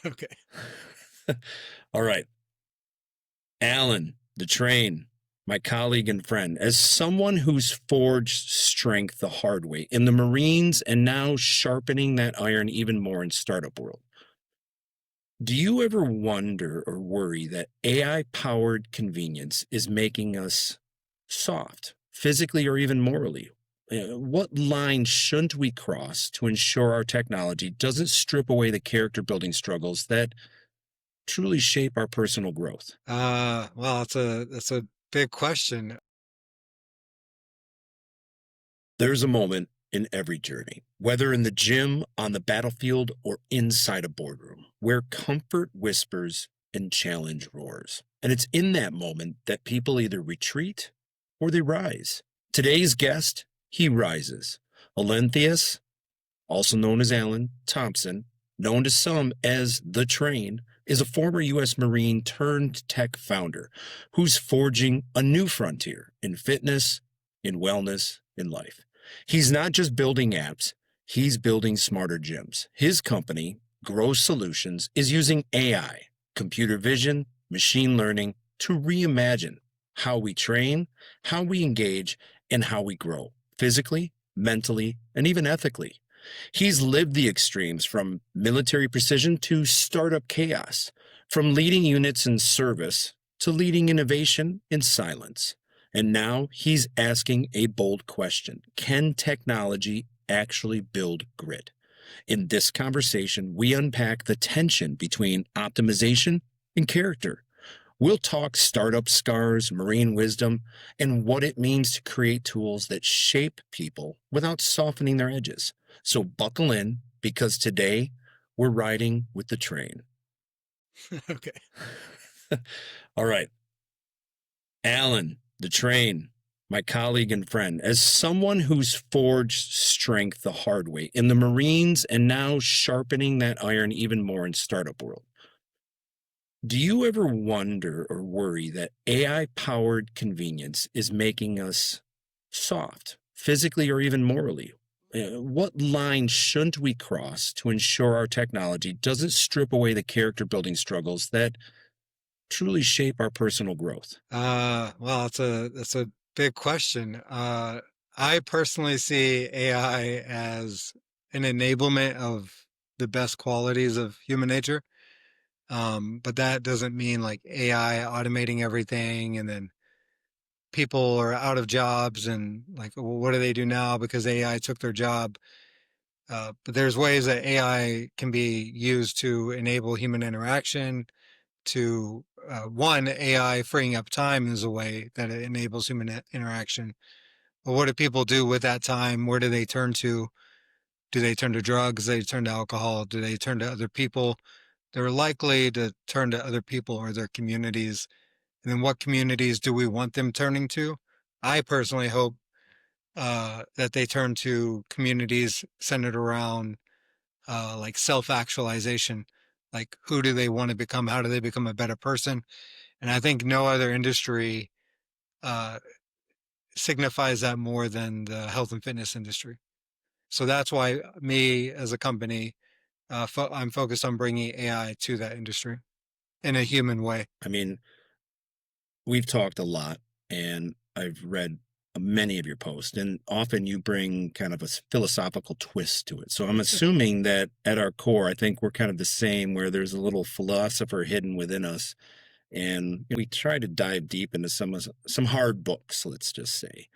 Okay. All right. Alan, the train, my colleague and friend, as someone who's forged strength the hard way in the Marines and now sharpening that iron even more in startup world. Do you ever wonder or worry that AI powered convenience is making us soft, physically or even morally? What line shouldn't we cross to ensure our technology doesn't strip away the character building struggles that truly shape our personal growth? Well, that's a big question. There's a moment in every journey, whether in the gym, on the battlefield, or inside a boardroom, where comfort whispers and challenge roars. And it's in that moment that people either retreat or they rise. Today's guest, he rises. Olenthius, also known as Alan Thompson, known to some as The Train, is a former U.S. Marine turned tech founder who's forging a new frontier in fitness, in wellness, in life. He's not just building apps, he's building smarter gyms. His company, Grow Solutions, is using AI, computer vision, machine learning to reimagine how we train, how we engage, and how we grow physically, mentally, and even ethically. He's lived the extremes from military precision to startup chaos, from leading units in service to leading innovation in silence. And now he's asking a bold question. Can technology actually build grit? In this conversation, we unpack the tension between optimization and character. We'll talk startup scars, marine wisdom, and what it means to create tools that shape people without softening their edges. So buckle in because today we're riding with the train. Okay. All right. Alan, the train, my colleague and friend, as someone who's forged strength the hard way in the Marines and now sharpening that iron even more in startup world. Do you ever wonder or worry that AI powered convenience is making us soft, physically or even morally? What line shouldn't we cross to ensure our technology doesn't strip away the character building struggles that truly shape our personal growth? Well, that's a big question. I personally see AI as an enablement of the best qualities of human nature. But that doesn't mean like AI automating everything and then people are out of jobs and like, well, what do they do now because AI took their job? But there's ways that AI can be used to enable human interaction. To one, AI freeing up time is a way that it enables human interaction. But what do people do with that time? Where do they turn to? Do they turn to drugs? Do they turn to alcohol? Do they turn to other people? They're likely to turn to other people or their communities. And then what communities do we want them turning to? I personally hope that they turn to communities centered around like self-actualization. Like, who do they want to become? How do they become a better person? And I think no other industry uh, signifies that more than the health and fitness industry. So that's why me as a company, I'm focused on bringing AI to that industry in a human way. I mean, we've talked a lot and I've read many of your posts, and often you bring kind of a philosophical twist to it. So I'm assuming that at our core, I think we're kind of the same, where there's a little philosopher hidden within us. And we try to dive deep into some hard books, let's just say.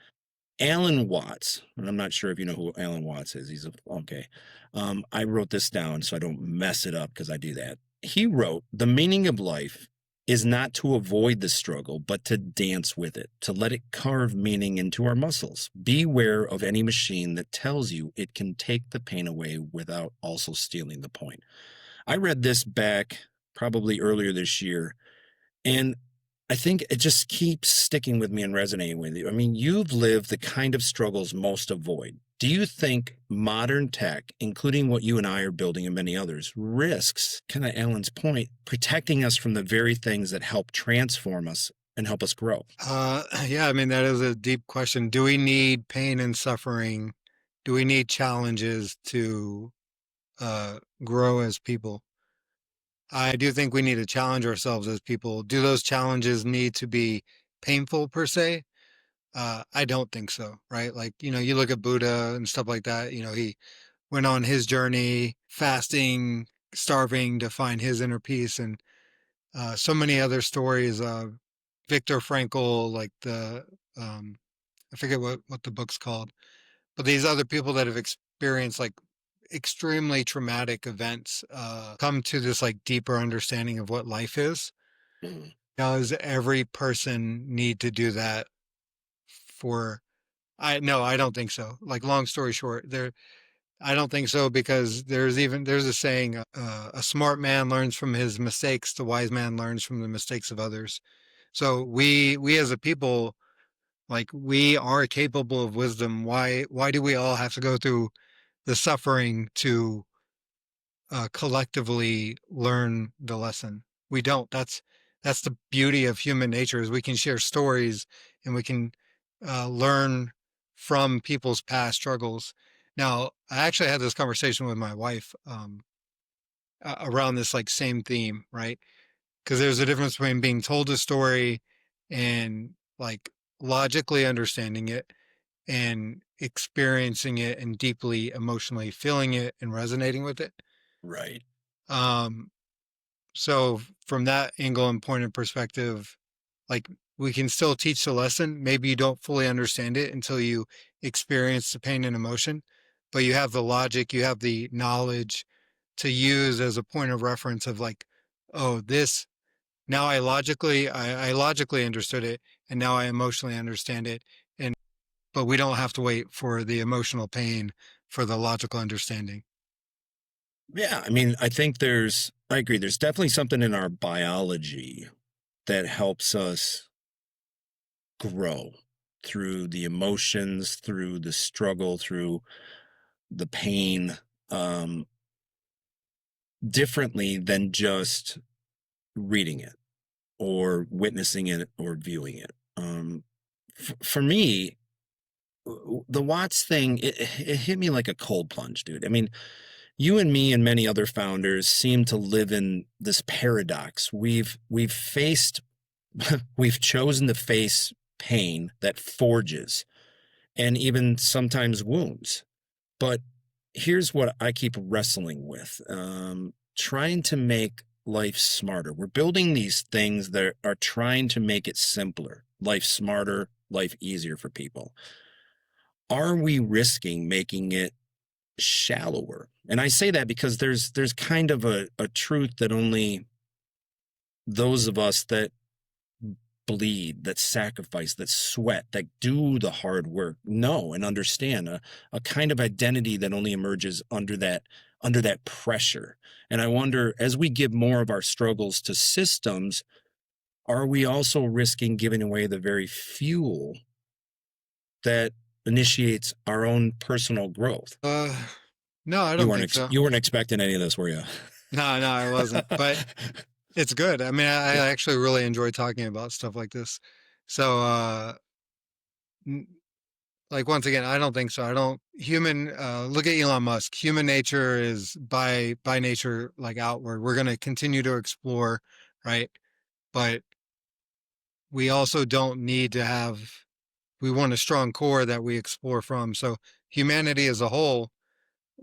Alan Watts, and I'm not sure if you know who Alan Watts is. He's okay. I wrote this down so I don't mess it up because I do that. He wrote, "The meaning of life is not to avoid the struggle, but to dance with it, to let it carve meaning into our muscles. Beware of any machine that tells you it can take the pain away without also stealing the point." I read this back probably earlier this year, and I think it just keeps sticking with me and resonating with you. I mean, you've lived the kind of struggles most avoid. Do you think modern tech, including what you and I are building and many others, risks, kind of Alan's point, protecting us from the very things that help transform us and help us grow? Yeah, I mean, that is a deep question. Do we need pain and suffering? Do we need challenges to grow as people? I do think we need to challenge ourselves as people. Do those challenges need to be painful per se? I don't think so, right? Like, you look at Buddha and stuff like that, he went on his journey, fasting, starving to find his inner peace, and so many other stories. Viktor Frankl, like um, I forget what the book's called, but these other people that have experienced like extremely traumatic events come to this like deeper understanding of what life is. Mm. Does every person need to do that for no, I don't think so. Like, long story short, I don't think so, because there's a saying, a smart man learns from his mistakes, the wise man learns from the mistakes of others. So we as a people, like, we are capable of wisdom. Why do we all have to go through the suffering to collectively learn the lesson? We don't. That's the beauty of human nature, is we can share stories, and we can learn from people's past struggles. Now, I actually had this conversation with my wife around this like same theme, right? Because there's a difference between being told a story and like logically understanding it, and experiencing it and deeply emotionally feeling it and resonating with it. Right. Um, so from that angle and point of perspective, like, we can still teach the lesson. Maybe you don't fully understand it until you experience the pain and emotion, but you have the logic, you have the knowledge to use as a point of reference of like, oh, this now I logically understood it, and now I emotionally understand it. And but we don't have to wait for the emotional pain for the logical understanding. Yeah, I mean, I agree. There's definitely something in our biology that helps us grow through the emotions, through the struggle, through the pain, um, differently than just reading it or witnessing it or viewing it. For me, the Watts thing, it hit me like a cold plunge, dude. I mean, you and me and many other founders seem to live in this paradox. We've faced we've chosen to face pain that forges and even sometimes wounds. But here's what I keep wrestling with, trying to make life smarter. We're building these things that are trying to make it simpler, life smarter, life easier for people. Are we risking making it shallower? And I say that because there's kind of a truth that only those of us that bleed, that sacrifice, that sweat, that do the hard work know and understand a kind of identity that only emerges under that pressure. And I wonder, as we give more of our struggles to systems, are we also risking giving away the very fuel that initiates our own personal growth? Uh, no, I don't think so. You weren't expecting any of this, were you? No, no, I wasn't. But it's good. I mean, I actually really enjoy talking about stuff like this. So, n- like, once again, I don't think so. I don't look at Elon Musk. Human nature is by nature like outward. We're going to continue to explore, right? But we also don't need to we want a strong core that we explore from. So, humanity as a whole,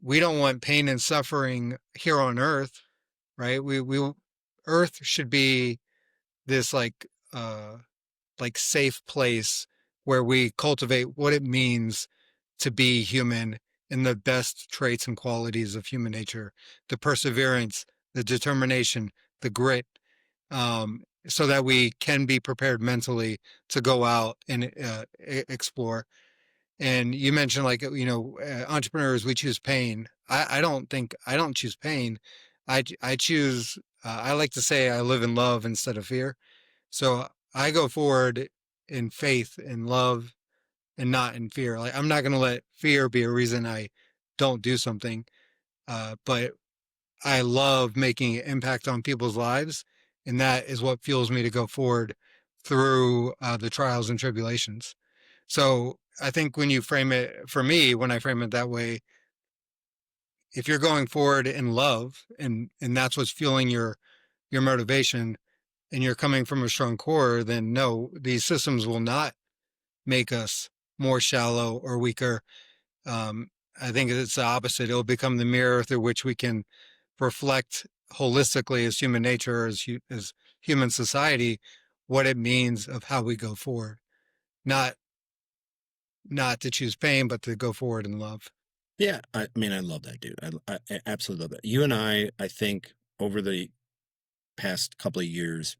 we don't want pain and suffering here on Earth, right? Earth should be this like safe place where we cultivate what it means to be human in the best traits and qualities of human nature, the perseverance, the determination, the grit, so that we can be prepared mentally to go out and explore. And you mentioned, like, entrepreneurs, we choose pain. I don't think I don't choose pain. I choose, I like to say I live in love instead of fear. So I go forward in faith and love, and not in fear. Like, I'm not going to let fear be a reason I don't do something. But I love making an impact on people's lives. And that is what fuels me to go forward through the trials and tribulations. So I think when you frame it, for me, when I frame it that way, if you're going forward in love, and that's what's fueling your your motivation and you're coming from a strong core, then no, these systems will not make us more shallow or weaker. Um, I think it's the opposite. It'll become the mirror through which we can reflect holistically as human nature, as human society, what it means of how we go forward. Not not to choose pain, but to go forward in love. Yeah, I mean, I love that, dude. I absolutely love that. You and I think over the past couple of years,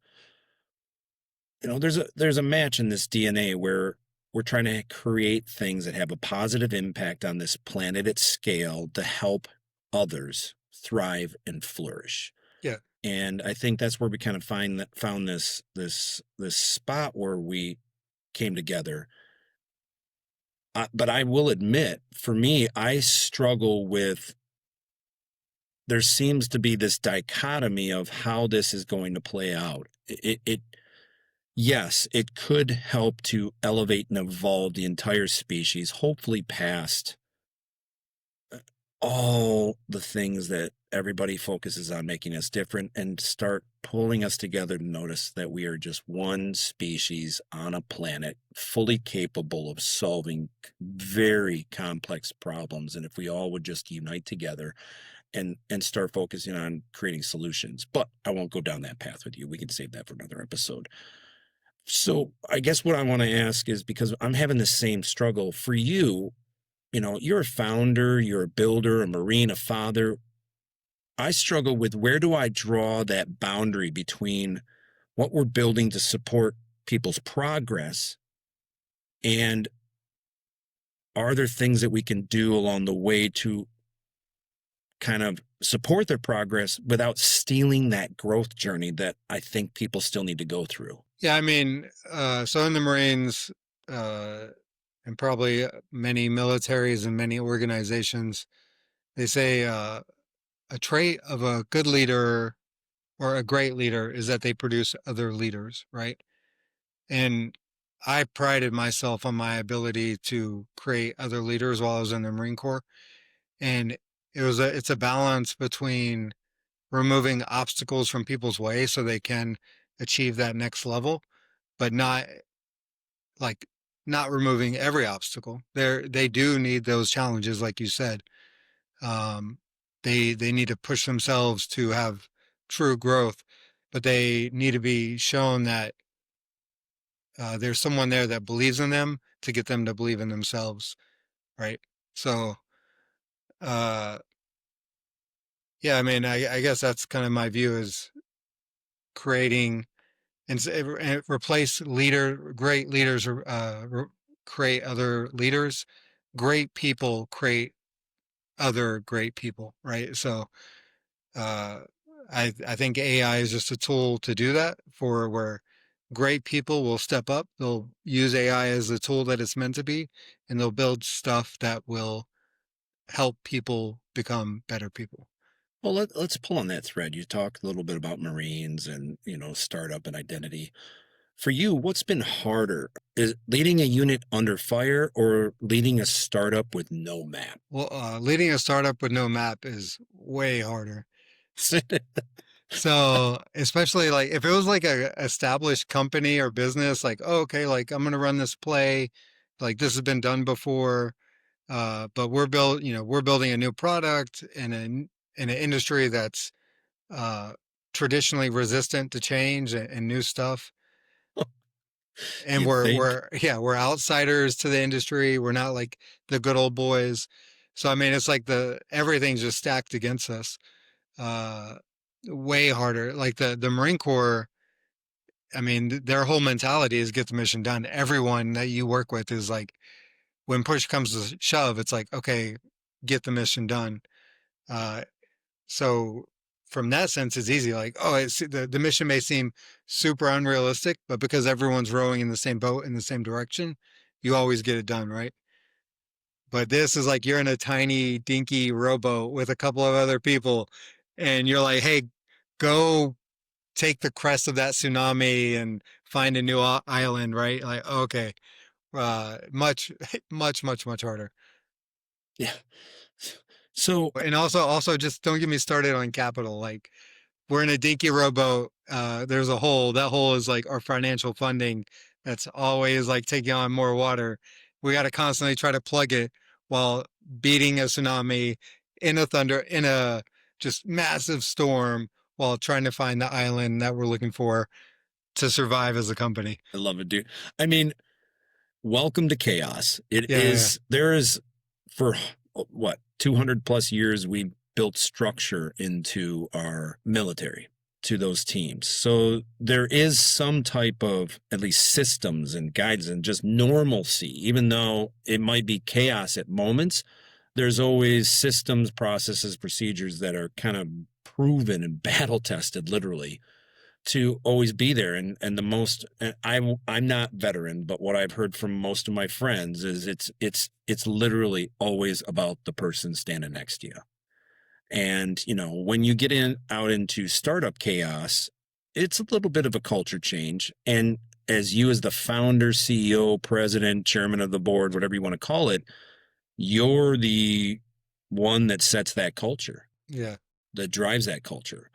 there's a match in this DNA where we're trying to create things that have a positive impact on this planet at scale to help others thrive and flourish. Yeah. And I think that's where we kind of found this spot where we came together. But I will admit, for me, I struggle with. There seems to be this dichotomy of how this is going to play out. Yes, it could help to elevate and evolve the entire species, hopefully past all the things that everybody focuses on making us different and start pulling us together to notice that we are just one species on a planet fully capable of solving very complex problems. And if we all would just unite together and start focusing on creating solutions. But I won't go down that path with you. We can save that for another episode. So I guess what I want to ask is, because I'm having the same struggle for you, you're a founder, you're a builder, a marine, a father. I struggle with, where do I draw that boundary between what we're building to support people's progress, and are there things that we can do along the way to kind of support their progress without stealing that growth journey that I think people still need to go through? Yeah, I mean, so in the Marines, and probably many militaries and many organizations, they say a trait of a good leader or a great leader is that they produce other leaders, right? And I prided myself on my ability to create other leaders while I was in the Marine Corps. And it's a balance between removing obstacles from people's way so they can achieve that next level, but like not removing every obstacle. They do need those challenges, like you said. Um, they need to push themselves to have true growth, but they need to be shown that there's someone there that believes in them to get them to believe in themselves, right? So, uh, yeah, I mean, I guess that's kind of my view is creating and replace great leaders, create other leaders. Great people create other great people, right? So, uh, I think AI is just a tool to do that for where great people will step up. They'll use AI as the tool that it's meant to be, and they'll build stuff that will help people become better people. Well, let's pull on that thread. You talked a little bit about Marines and, startup and identity. For you, what's been harder? Is leading a unit under fire or leading a startup with no map? Well, leading a startup with no map is way harder. So, especially like if it was like a established company or business, like, oh, okay, like I'm gonna run this play, like this has been done before, but we're building a new product in an industry that's traditionally resistant to change and new stuff. And You think? we're outsiders to the industry. We're not like the good old boys. So I mean, it's like everything's just stacked against us. Uh, Way harder. Like the Marine Corps. I mean, their whole mentality is get the mission done. Everyone that you work with is like, when push comes to shove, it's like, okay, get the mission done. Uh, so from that sense, it's easy. Like, oh, the mission may seem super unrealistic, but because everyone's rowing in the same boat in the same direction, you always get it done, right? But this is like you're in a tiny, dinky rowboat with a couple of other people, and you're like, hey, go take the crest of that tsunami and find a new island, right? Like, okay, much, much harder. Yeah. So, And also just don't get me started on capital. Like we're in a dinky rowboat. There's a hole. That hole is like our financial funding that's always like taking on more water. We got to constantly try to plug it while beating a tsunami in a just massive storm while trying to find the island that we're looking for to survive as a company. I love it, dude. I mean, welcome to chaos. It Yeah, yeah, is, there is, for what, 200 plus years, we built structure into our military, to those teams. So there is some type of at least systems and guides and just normalcy, even though it might be chaos at moments. There's always systems, processes, procedures that are kind of proven and battle tested, literally, to always be there. And the most, and I'm not veteran, but what I've heard from most of my friends is it's literally always about the person standing next to you. And you know, when you get in out into startup chaos, it's a little bit of a culture change. And as you, as the founder, CEO, president, chairman of the board, whatever you want to call it, you're the one that sets that culture, yeah, that drives that culture.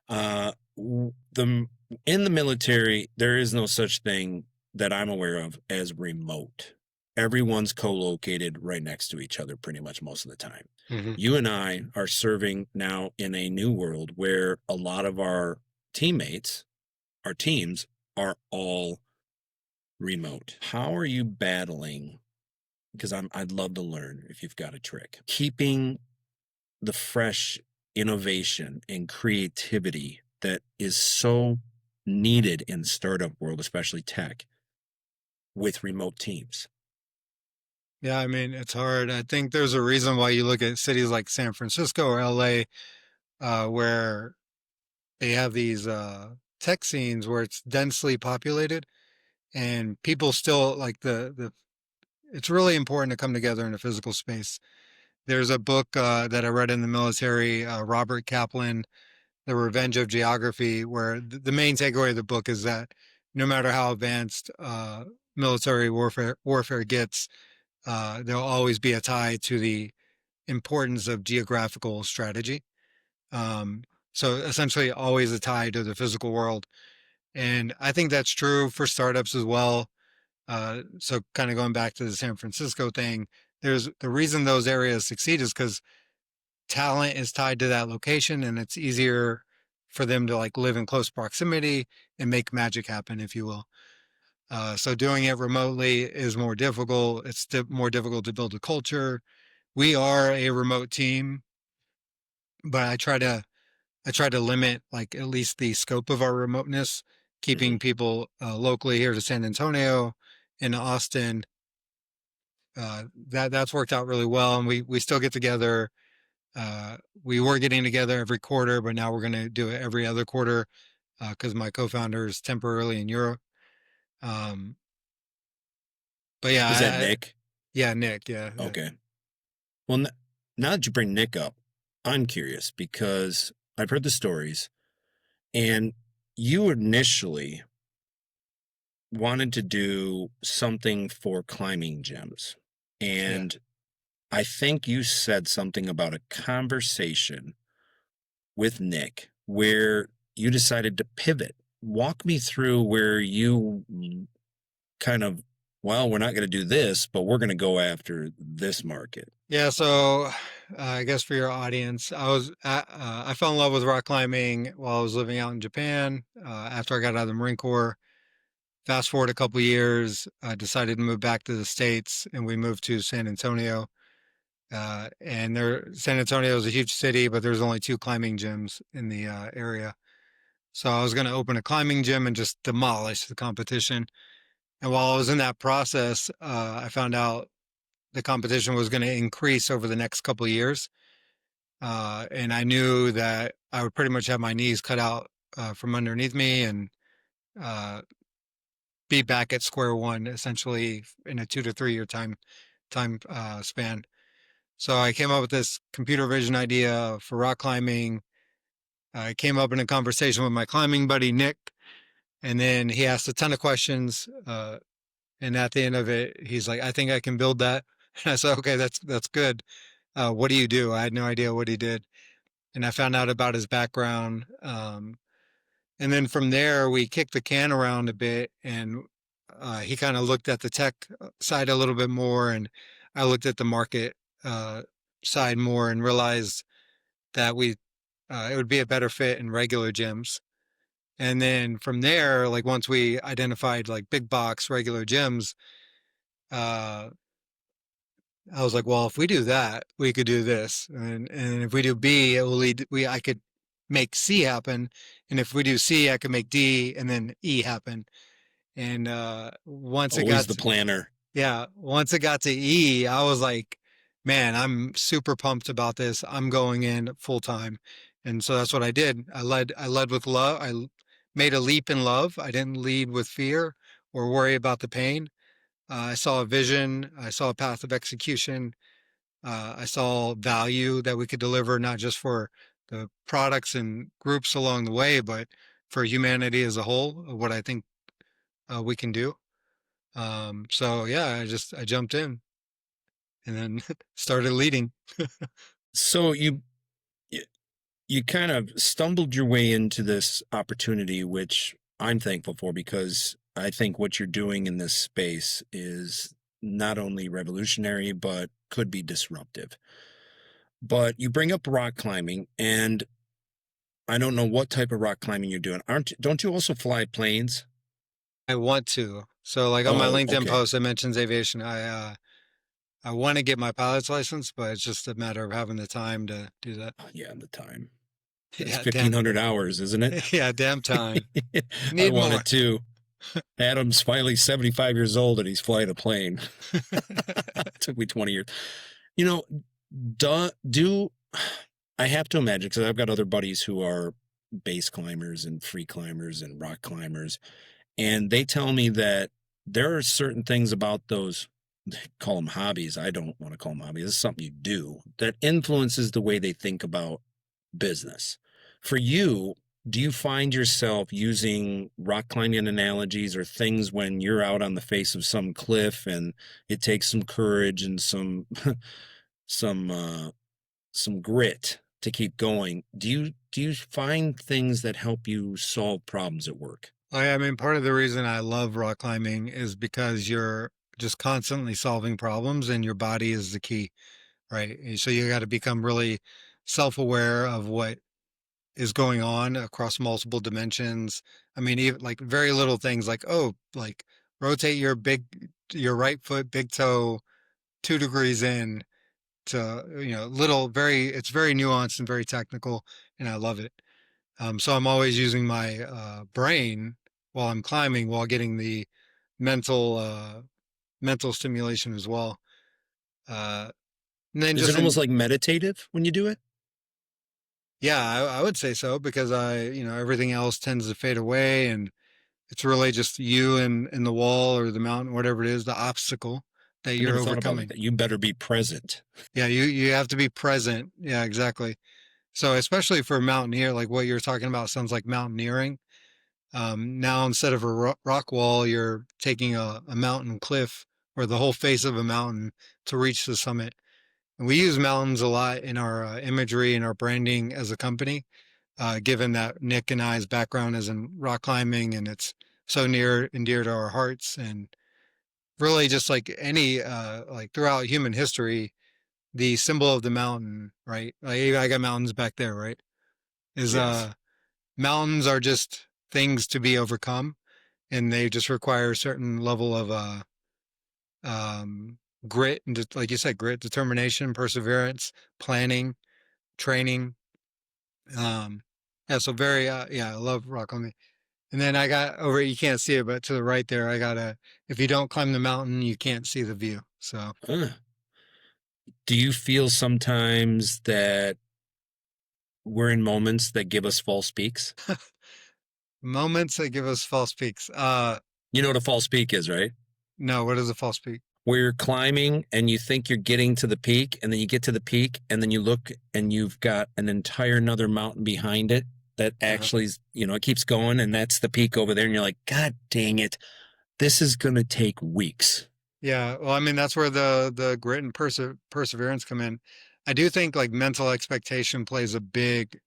The In the military, there is no such thing that I'm aware of as remote. Everyone's co-located right next to each other pretty much most of the time. hmm You and I are serving now in a new world where a lot of our teammates, our teams, are all remote. How are you battling? Because I'd love to learn if you've got a trick. Keeping the fresh innovation and creativity that is so needed in startup world, especially tech, with remote teams. yeah. I mean, it's hard. I think there's a reason why you look at cities like San Francisco or LA, where they have these tech scenes where it's densely populated and people still like the it's really important to come together in a physical space. There's a book that I read in the military, Robert Kaplan, The Revenge of Geography, where the main takeaway of the book is that no matter how advanced military warfare gets, there'll always be a tie to the importance of geographical strategy. Um, so essentially, always a tie to the physical world. And I think that's true for startups as well. So kind of going back to the San Francisco thing, there's the reason those areas succeed is because talent is tied to that location and it's easier for them to like live in close proximity and make magic happen, if you will. So doing it remotely is more difficult. It's more difficult to build a culture. We are a remote team, but I try to limit like at least the scope of our remoteness, Mhm. keeping people locally here to San Antonio and Austin. That's worked out really well, and we still get together. We were getting together every quarter, but now we're going to do it every other quarter because my co-founder is temporarily in Europe. Um, but yeah, Is that Nick? yeah, Nick, yeah, yeah, Okay. Well, now that you bring Nick up, I'm curious because I've heard the stories, and you initially wanted to do something for climbing gyms. yeah. And I think you said something about a conversation with Nick where you decided to pivot. Walk me through where you kind of, well, we're not going to do this, but we're going to go after this market. Yeah, so I guess for your audience, I fell in love with rock climbing while I was living out in Japan. After I got out of the Marine Corps, fast forward a couple years, I decided to move back to the States, and we moved to San Antonio. And San Antonio is a huge city, but there's only two climbing gyms in the area. So I was going to open a climbing gym and just demolish the competition. And while I was in that process, I found out the competition was going to increase over the next couple of years. And I knew that I would pretty much have my knees cut out from underneath me and uh, be back at square one, essentially in a 2 to 3 year time span. So I came up with this computer vision idea for rock climbing. I came up in a conversation with my climbing buddy Nick, and then he asked a ton of questions. And at the end of it, he's like, "I think I can build that." And I said, "Okay, that's good. What do you do?" I had no idea what he did. and I found out about his background. And then from there, we kicked the can around a bit, and he kind of looked at the tech side a little bit more, and I looked at the market uh, side more, and realized that we it would be a better fit in regular gyms. And then from there, like once we identified like big box regular gyms, uh, I was like, well, if we do that, we could do this, and if we do B, it will lead. I could make C happen, and if we do C, I could make D, and then E happen. And once it Always got the to, planner. yeah, once it got to E, I was like, man, I'm super pumped about this. I'm going in full time. And so that's what I did. I led with love. Made a leap in love. I didn't lead with fear or worry about the pain. I saw a vision. I saw a path of execution. I saw value that we could deliver, not just for the products and groups along the way, but for humanity as a whole, what I think we can do. So yeah, I jumped in and then started leading. So you kind of stumbled your way into this opportunity, which I'm thankful for because I think what you're doing in this space is not only revolutionary, but could be disruptive. But you bring up rock climbing, and I don't know what type of rock climbing you're doing. Don't you also fly planes? I want to. So like on my Oh, LinkedIn okay. post, I mentions aviation. I want to get my pilot's license, but it's just a matter of having the time to do that. Yeah, the time. That's Yeah, damn. 1,500 hours, isn't it? Yeah, damn time. I Need want more. it too. Adam's finally 75 years old and he's flying a plane. Took me 20 years. You know, do I have to imagine because I've got other buddies who are base climbers and free climbers and rock climbers, and they tell me that there are certain things about those, call them hobbies. I don't want to call them hobbies. This is something you do that influences the way they think about business. For you, do you find yourself using rock climbing analogies or things when you're out on the face of some cliff and it takes some courage and some some grit to keep going? Do you find things that help you solve problems at work? I mean, part of the reason I love rock climbing is because you're just constantly solving problems and your body is the key, right? So you got to become really self-aware of what is going on across multiple dimensions. I mean, even like very little things like, oh, like rotate your right foot, big toe 2 degrees in to, little, it's very nuanced and very technical, and I love it. So I'm always using my brain while I'm climbing, while getting the mental, mental stimulation as well. Uh, and then Is it just almost in, like meditative when you do it? yeah, I would say so because everything else tends to fade away, and it's really just you and the wall or the mountain, whatever it is, the obstacle that I you're never thought about it like overcoming. that. You better be present. Yeah, you have to be present. Yeah, exactly. So especially for a mountaineer, like what you're talking about sounds like mountaineering. Now instead of a rock wall, you're taking a mountain cliff or the whole face of a mountain to reach the summit. And we use mountains a lot in our imagery and our branding as a company, given that Nick and I's background is in rock climbing and it's so near and dear to our hearts. And really just like like throughout human history, the symbol of the mountain, right? Like I got mountains back there, right? Is Yes. mountains are just things to be overcome, and they just require a certain level of um, grit and like you said, grit, determination, perseverance, planning, training. Um, yeah, so very yeah, I love rock climbing. And then I got over, you can't see it, but to the right there, I got a, if you don't climb the mountain, you can't see the view. So Do you feel sometimes that we're in moments that give us false peaks? moments that give us false peaks. You know what a false peak is, right? No, what is a false peak? Where you're climbing and you think you're getting to the peak, and then you get to the peak, and then you look and you've got an entire another mountain behind it that Uh, actually is, it keeps going, and that's the peak over there. And you're like, God dang it, this is going to take weeks. yeah, well, I mean, that's where the grit and perseverance come in. I do think like mental expectation plays a big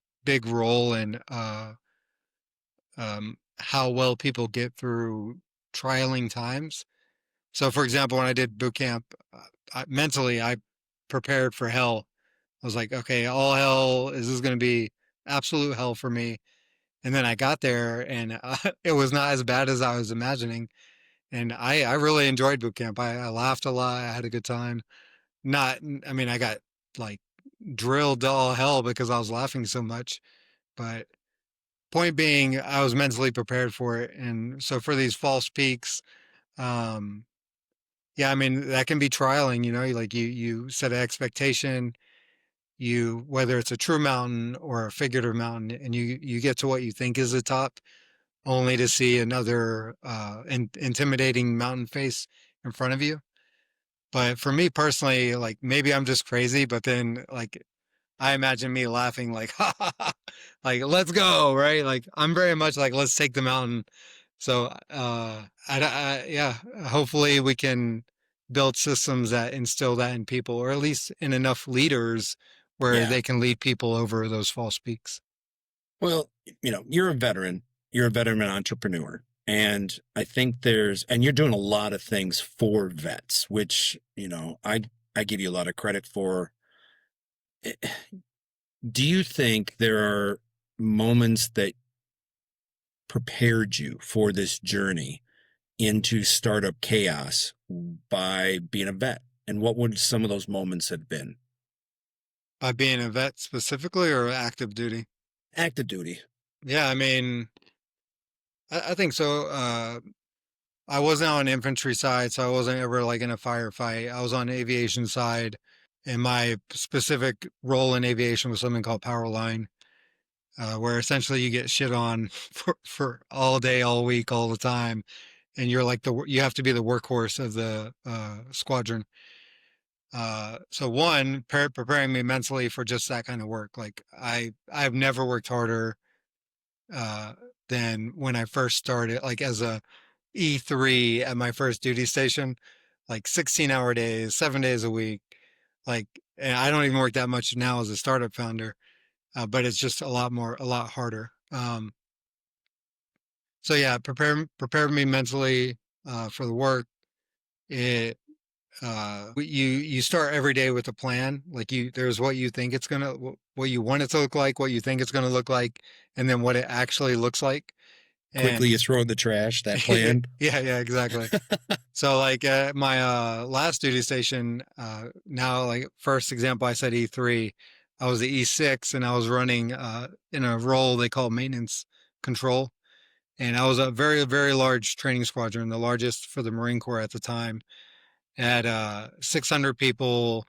role in how well people get through trialing times. So, for example, when I did boot camp, mentally I prepared for hell. I was like, okay, all hell is this going to be absolute hell for me? And then I got there, and it was not as bad as I was imagining. And I really enjoyed boot camp. I laughed a lot. I had a good time. Not, I mean, I got like drilled to all hell because I was laughing so much. But point being, I was mentally prepared for it. And so for these false peaks, um, yeah, I mean, that can be trialing, you know, like you set an expectation, you, whether it's a true mountain or a figurative mountain, and you get to what you think is the top, only to see another intimidating mountain face in front of you. But for me personally, like maybe I'm just crazy, but then like I imagine me laughing like, ha ha ha, like let's go, right? Like I'm very much like let's take the mountain. So yeah, hopefully we can build systems that instill that in people, or at least in enough leaders where Yeah. they can lead people over those false peaks. Well, you're a veteran. You're a veteran entrepreneur. And I think and you're doing a lot of things for vets, which, I give you a lot of credit for. Eh, Do you think there are moments that prepared you for this journey into startup chaos by being a vet? And what would some of those moments have been? By being a vet specifically or active duty? Active duty. Yeah, I mean, I think so. I wasn't on infantry side, so I wasn't ever like in a firefight. I was on aviation side, and my specific role in aviation was something called power line, where essentially you get shit on for all day, all week, all the time, and you're like you have to be the workhorse of the squadron. So one, preparing me mentally for just that kind of work. Like I've never worked harder uh, than when I first started, like as a E3 at my first duty station, like 16-hour days, 7 days a week. Like, and I don't even work that much now as a startup founder, but it's just a lot harder. So yeah, prepare me mentally for the work. It you start every day with a plan. Like there's what you think it's gonna, what you want it to look like, what you think it's gonna look like, and then what it actually looks like. Quickly And you throw in the trash that yeah, plan. yeah, exactly. So like my last duty station, now like first example I said E3, I was the E6 and I was running in a role they call maintenance control. And I was a very, very large training squadron, the largest for the Marine Corps at the time. Had 600 people,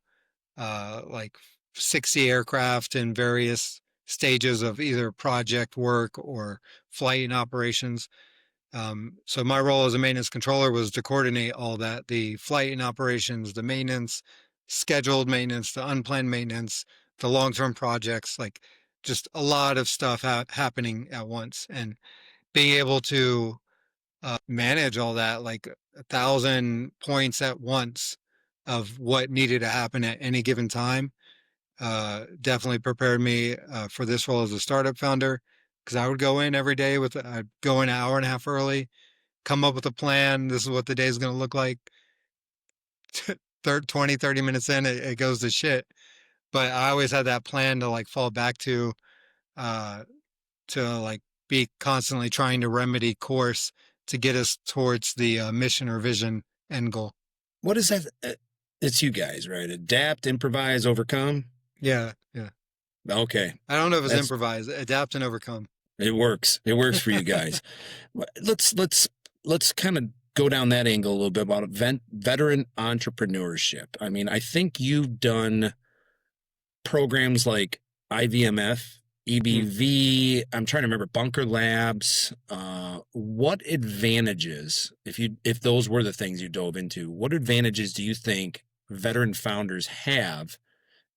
like 60 aircraft in various stages of either project work or flight and operations. So my role as a maintenance controller was to coordinate all that, the flight and operations, the maintenance, scheduled maintenance, the unplanned maintenance, the long-term projects, like just a lot of stuff happening at once. And being able to manage all that, like 1,000 points at once of what needed to happen at any given time, definitely prepared me for this role as a startup founder. Because I would go in every day I'd go in an hour and a half early, come up with a plan. This is what the day is going to look like. 20, 30 minutes in, it goes to shit. But I always had that plan to like fall back uh, to like be constantly trying to remedy course to get us towards the mission or vision end goal. What is that? It's you guys, right? Adapt, improvise, overcome. Yeah, yeah. Okay. I don't know if it's That's improvise, adapt and overcome. It works. It works for you guys. Let's kind of go down that angle a little bit about veteran entrepreneurship. I mean, I think you've done programs like IVMF, Hmm. EBV. I'm trying to remember Bunker Labs. What advantages, if those were the things you dove into, what advantages do you think veteran founders have,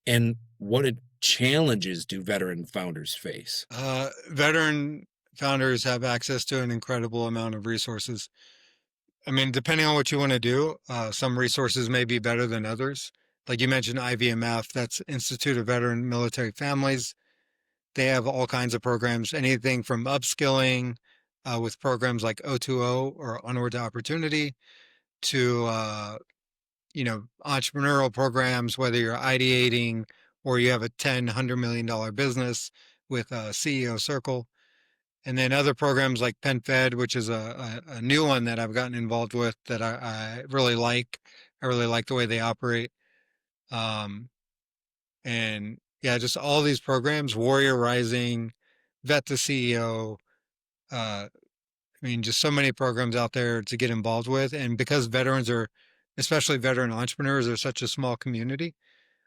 and what challenges do veteran founders face? Veteran founders have access to an incredible amount of resources. I mean, depending on what you want to do, some resources may be better than others. like you mentioned, IVMF, that's Institute of Veteran Military Families. They have all kinds of programs, anything from upskilling with programs like O2O or Onward to Opportunity to, entrepreneurial programs, whether you're ideating or you have a $100 million business with a CEO Circle. And then other programs like PenFed, which is a new one that I've gotten involved with that I really like. I really like the way they operate. Um, and yeah, just all these programs, Warrior Rising, Vet the CEO. Just so many programs out there to get involved with. And because veterans are, especially veteran entrepreneurs, are such a small community,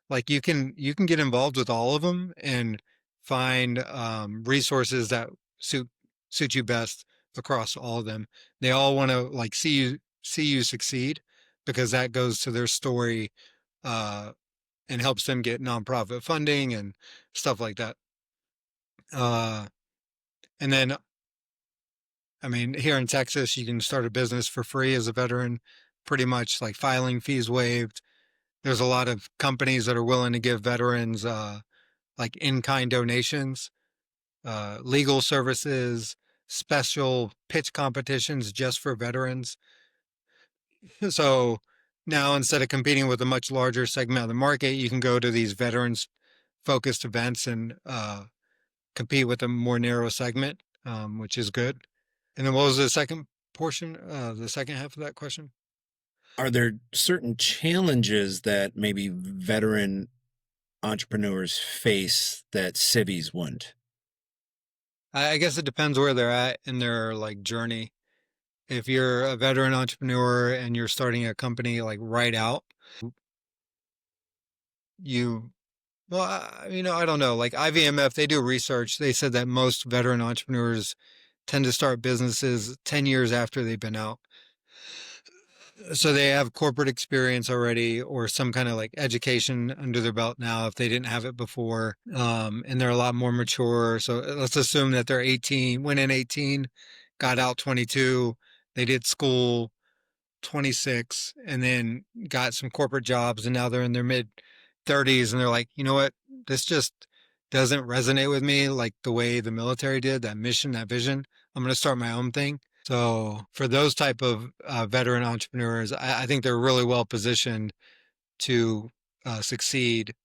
like you can get involved with all of them and find resources that suit suit you best across all of them. They all want to like see you succeed because that goes to their story uh, and helps them get nonprofit funding and stuff like that. Uh, and then, here in Texas, you can start a business for free as a veteran, pretty much like filing fees waived. There's a lot of companies that are willing to give veterans like in-kind donations, legal services, special pitch competitions just for veterans. So now instead of competing with a much larger segment of the market, you can go to these veterans focused events and compete with a more narrow segment, which is good. And then what was the second portion, the second half of that question? Are there certain challenges that maybe veteran entrepreneurs face that civvies wouldn't? I guess it depends where they're at in their like journey. If you're a veteran entrepreneur and you're starting a company like right out, you, well, I don't know. Like IVMF, they do research. They said that most veteran entrepreneurs tend to start businesses 10 years after they've been out. So they have corporate experience already or some kind of like education under their belt now if they didn't have it before. And they're a lot more mature. So let's assume that they're 18, went in 18, got out 22, they did school 26, and then got some corporate jobs. And now they're in their mid 30s and they're like, you know what? This just doesn't resonate with me like the way the military did, that mission, that vision. I'm going to start my own thing. So for those type of veteran entrepreneurs, I think they're really well positioned to succeed.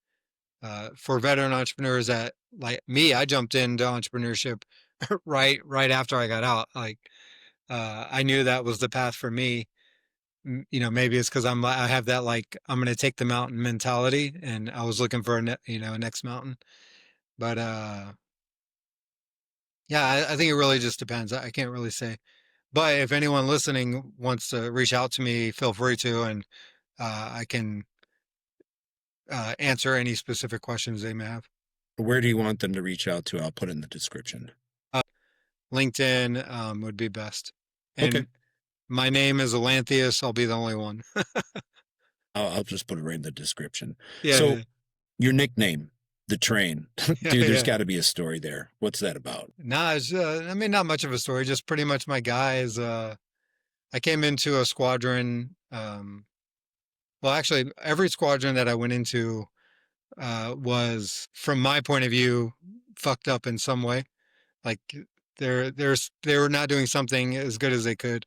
For veteran entrepreneurs that like me, I jumped into entrepreneurship right after I got out. Like I knew that was the path for me. Maybe it's because I have that like I'm going to take the mountain mentality, and I was looking for a next mountain. But yeah, I think it really just depends. I can't really say. But if anyone listening wants to reach out to me, feel free to, and I can answer any specific questions they may have. Where do you want them to reach out to? I'll put it in the description. Uh, LinkedIn would be best. Okay. And my name is Alanthius. I'll be the only one. I'll just put it right in the description. Yeah, So yeah, your nickname, the train, yeah, dude, there's yeah. got to be a story there. What's that about? Nah, not much of a story. Just pretty much my guys. I came into a squadron. Well, actually, every squadron that I went into was, from my point of view, fucked up in some way. Like they were not doing something as good as they could.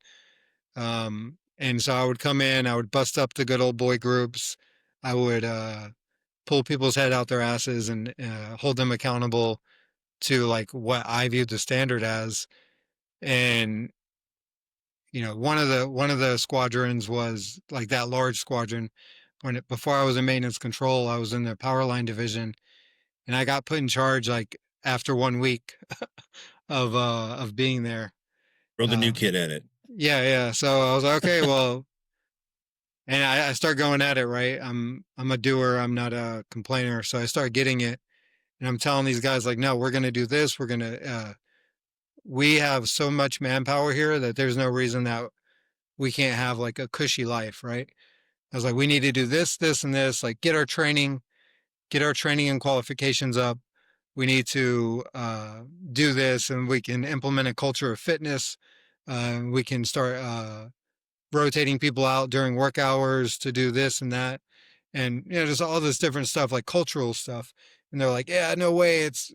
And so I would come in, I would bust up the good old boy groups. I would pull people's head out their asses and hold them accountable to like what I viewed the standard as. And one of the squadrons was like that large squadron. Before I was in maintenance control, I was in the power line division, and I got put in charge like after 1 week of being there. Throw the new Uh, kid at it. yeah, yeah. So I was like, okay, well, and I start going at it, right? I'm a doer. I'm not a complainer. So I start getting it, and I'm telling these guys like, no, we're gonna do this. We have so much manpower here that there's no reason that we can't have like a cushy life, right? I was like, we need to do this, this, and this. Like, get our training and qualifications up. We need to do this, and we can implement a culture of fitness. We can start rotating people out during work hours to do this and that. and just all this different stuff like cultural stuff. And they're like, yeah, no way, it's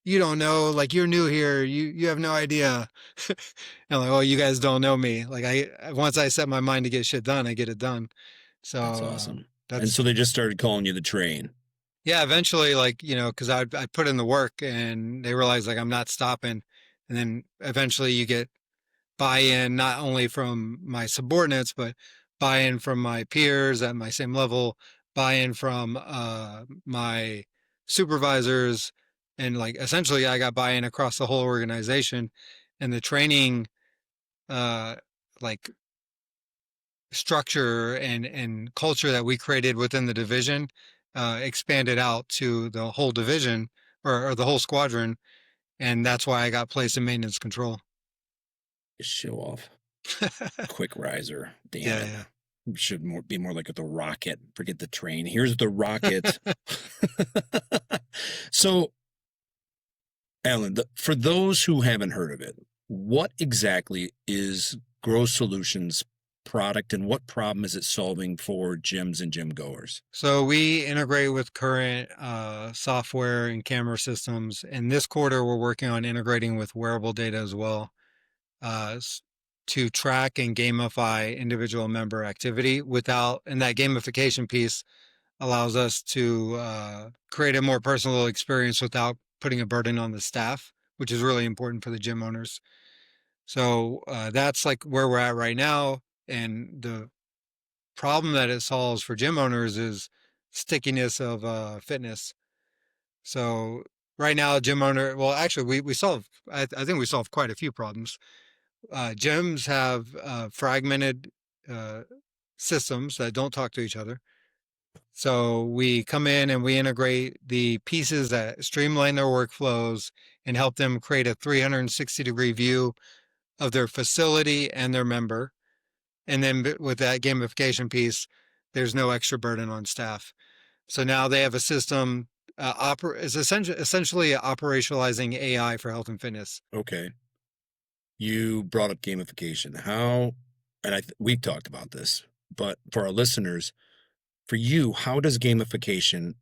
you don't know, like you're new here, you have no idea. And I'm like, oh, you guys don't know me. Like I once I set my mind to get shit done, I get it done. So That's awesome. And that's so they just started calling you the train. yeah. Eventually, like because I put in the work, and they realize like I'm not stopping, and then eventually you get buy-in not only from my subordinates, but buy-in from my peers at my same level, buy-in from my supervisors, and like essentially I got buy-in across the whole organization, and the training uh, like structure and culture that we created within the division expanded out to the whole division or the whole squadron, and that's why I got placed in maintenance control. Show off. Quick riser. Damn it. Yeah, Should be more like the rocket. Forget the train. Here's the rocket. yeah. So, Alan, for those who haven't heard of it, what exactly is Grow Solutions product and what problem is it solving for gyms and gym goers? So we integrate with current software and camera systems. In this quarter, we're working on integrating with wearable data as well uh, to track and gamify individual member activity without, and that gamification piece allows us to create a more personal experience without putting a burden on the staff, which is really important for the gym owners. So that's like where we're at right now. And the problem that it solves for gym owners is stickiness of fitness. So right now, gym owner, well, actually, we solve. I think we solve quite a few problems. Gyms have fragmented uh, systems that don't talk to each other. So we come in and we integrate the pieces that streamline their workflows and help them create a 360-degree view of their facility and their member. And then with that gamification piece, there's no extra burden on staff. So now they have a system is essentially operationalizing AI for health and fitness. Okay. You brought up gamification. How, and we've talked about this, but for our listeners, for you, how does gamification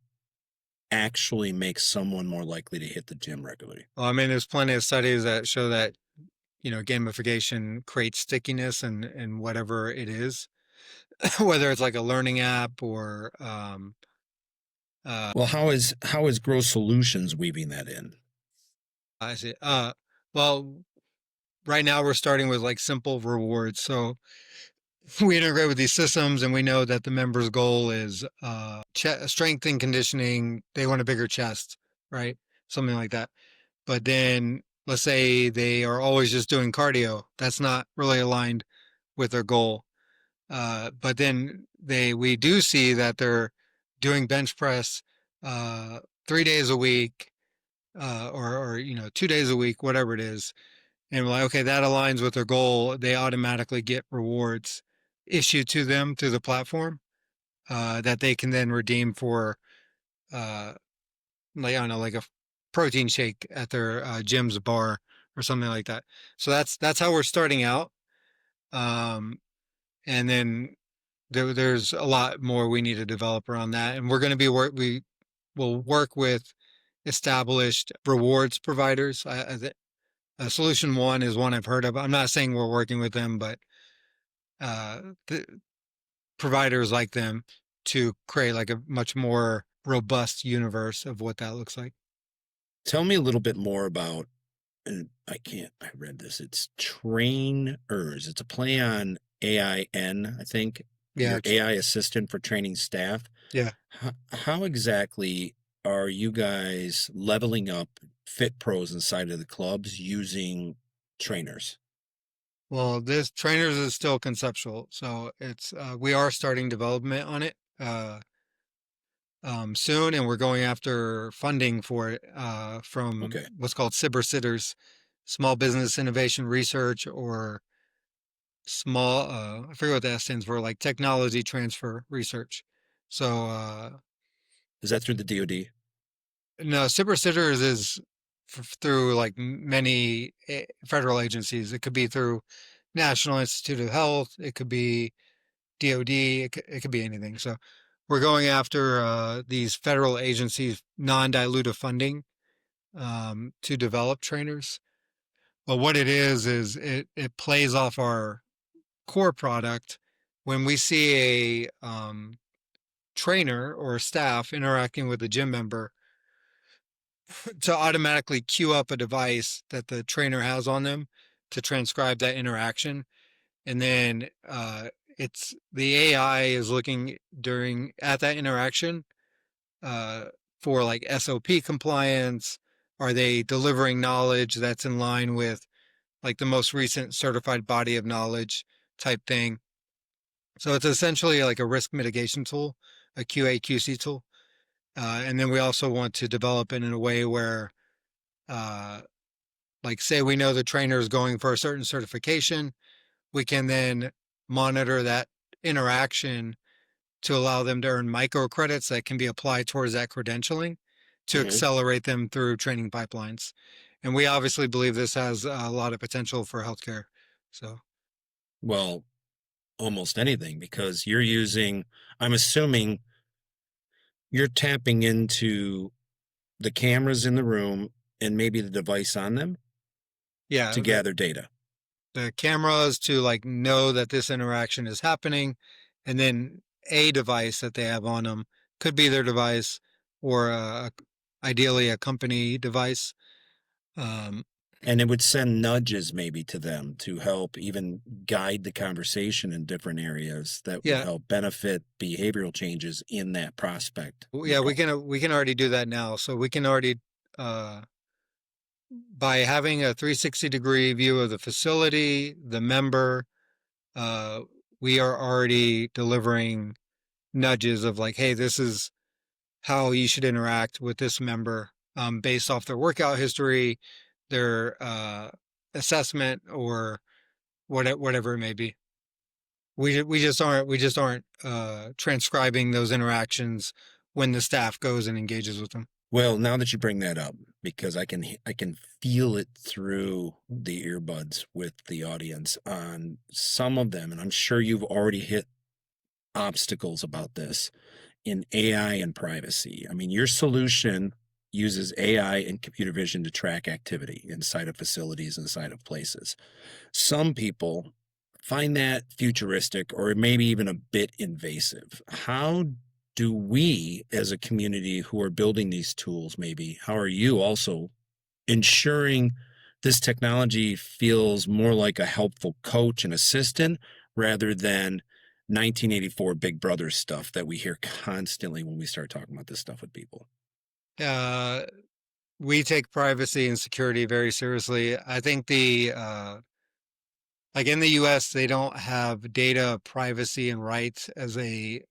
actually make someone more likely to hit the gym regularly? Well, I mean, there's plenty of studies that show that gamification creates stickiness and whatever it is, whether it's like a learning app or uh, Well, how is Grow Solutions weaving that in? I see. Well, right now we're starting with like simple rewards. So we integrate with these systems, and we know that the member's goal is strength and conditioning. They want a bigger chest, right? Something like that. But then let's say they are always just doing cardio. That's not really aligned with their goal. But then we do see that they're doing bench press 3 days a week, or 2 days a week, whatever it is. And we're like, okay, that aligns with their goal. They automatically get rewards issued to them through the platform that they can then redeem for, uh, like I don't know, like a protein shake at their gym's bar or something like that. So that's how we're starting out. Um, and then there's a lot more we need to develop around that, and we're going to be we will work with established rewards providers. Solution One is one I've heard of. I'm not saying we're working with them, but the providers like them to create like a much more robust universe of what that looks like. Tell me a little bit more about, and I read this. It's trainers. It's a play on AIN, I think, Yeah, your AI assistant for training staff. yeah. How exactly are you guys leveling up fit pros inside of the clubs using trainers? Well, this trainers is still conceptual, so it's we are starting development on it soon, and we're going after funding for it from Okay. what's called CIBR Sitters, Small Business Innovation Research, or small I forget what that stands for, like technology transfer research. So Is that through the DoD? no, CIBR Sitters is through like many federal agencies. It could be through National Institute of Health. It could be DoD. It could be anything. So we're going after these federal agencies non-dilutive funding to develop trainers. But what it is it plays off our core product. When we see a trainer or staff interacting with a gym member, to automatically queue up a device that the trainer has on them to transcribe that interaction. And then it's the AI is looking during at that interaction uh, for like SOP compliance. Are they delivering knowledge that's in line with like the most recent certified body of knowledge type thing? So it's essentially like a risk mitigation tool, a QA/QC tool. And then we also want to develop it in a way where, uh, like, say we know the trainer is going for a certain certification, we can then monitor that interaction to allow them to earn micro credits that can be applied towards that credentialing to Mhm. accelerate them through training pipelines. And we obviously believe this has a lot of potential for healthcare. So, Well, almost anything because you're using, I'm assuming you're tapping into the cameras in the room and maybe the device on them yeah, to gather data. the cameras to like know that this interaction is happening, and then a device that they have on them could be their device or ideally a company device. Um, And it would send nudges maybe to them to help even guide the conversation in different areas that would yeah, help benefit behavioral changes in that prospect, yeah, we can already do that now. So we can already uh, by having a 360-degree view of the facility, the member, uh, we are already delivering nudges of like, hey, this is how you should interact with this member based off their workout history, their assessment, or whatever it may be. We just aren't transcribing those interactions when the staff goes and engages with them. Well, now that you bring that up, because I can feel it through the earbuds with the audience on some of them, and I'm sure you've already hit obstacles about this in AI and privacy. I mean, your solution uses AI and computer vision to track activity inside of facilities, inside of places. Some people find that futuristic or maybe even a bit invasive. How do we, as a community who are building these tools, maybe, how are you also ensuring this technology feels more like a helpful coach and assistant rather than 1984 Big Brother stuff that we hear constantly when we start talking about this stuff with people? Uh, we take privacy and security very seriously. I think the like in the U.S., they don't have data privacy and rights as a